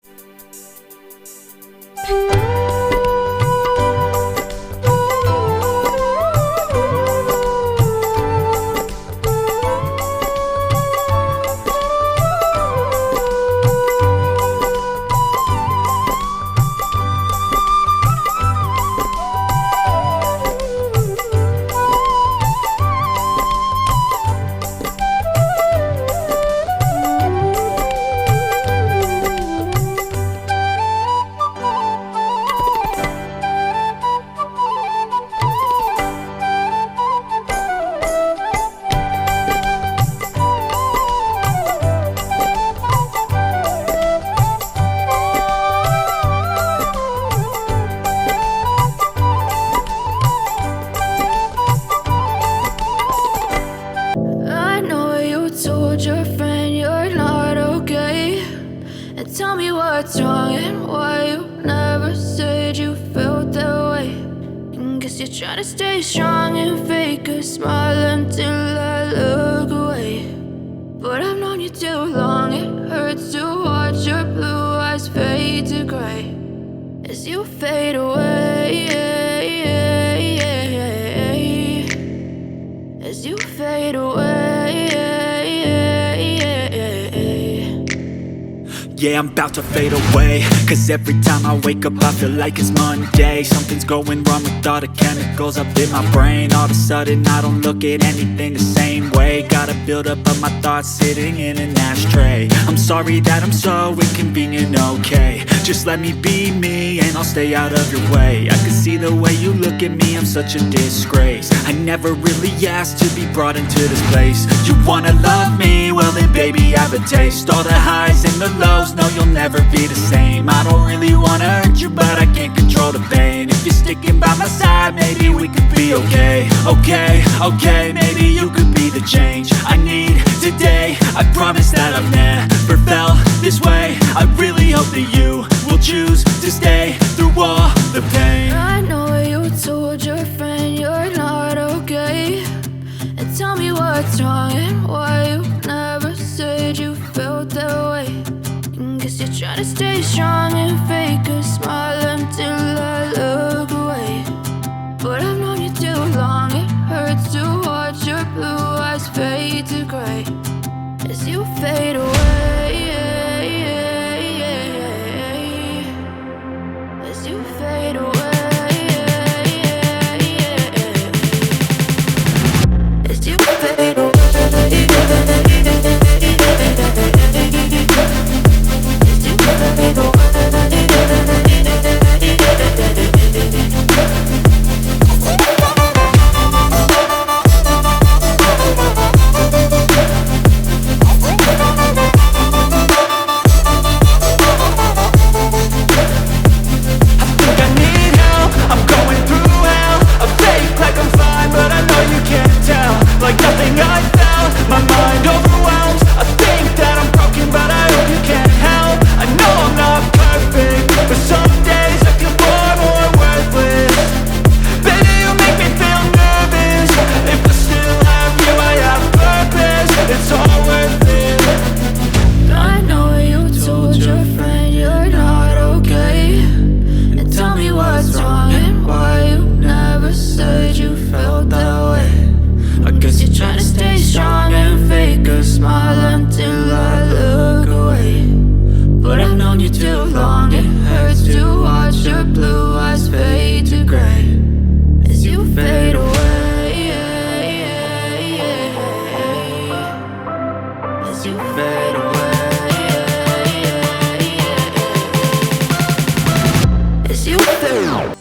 I know you told your friend you're not okay, and tell me what's wrong and why you never said you felt that way. And guess you're trying to stay strong and fake a smile until I look away. But I've known you too long, it hurts to watch your blue eyes fade to gray as you fade away, as you fade away. Yeah, I'm about to fade away, cause every time I wake up I feel like it's Monday. Something's going wrong with all the chemicals up in my brain. All of a sudden I don't look at anything the same way. Gotta build up of my thoughts sitting in an ashtray. I'm sorry that I'm so inconvenient, okay. Just let me be me and I'll stay out of your way. I can see the way you look at me, I'm such a disgrace. I never really asked to be brought into this place. You wanna love me? Well then baby I have a taste. All the highs and the lows, no you'll never be the same. I don't really wanna hurt you but I can't control the pain. If you're sticking by my side maybe we could be okay. Okay, maybe you could be the change I need today. I promise that I've never felt this way. I really hope that you will choose to stay through all the pain. I know you told your friend you're not okay, and tell me what's wrong and why you never said you felt that way. And guess you're trying to stay strong and fake a smile until I look away. But I've known you too long, it hurts to watch your blue eyes fade to gray as you fade away, as you fade away, as you fade away. Like nothing I felt, my mind overwhelmed. I think that I'm broken, but I hope you can't help. I know I'm not perfect, but some days I feel far more worthless. Baby, you make me feel nervous. If I still have you, I have purpose. It's all worth it. I know you told your friend you're not okay, and tell me what's wrong and why you never said you felt that way. I guess you're trying to stay strong and fake a smile until I look away. But I've known you too long, it hurts to watch your blue eyes fade to gray as you fade away, as you fade away, as you fade away.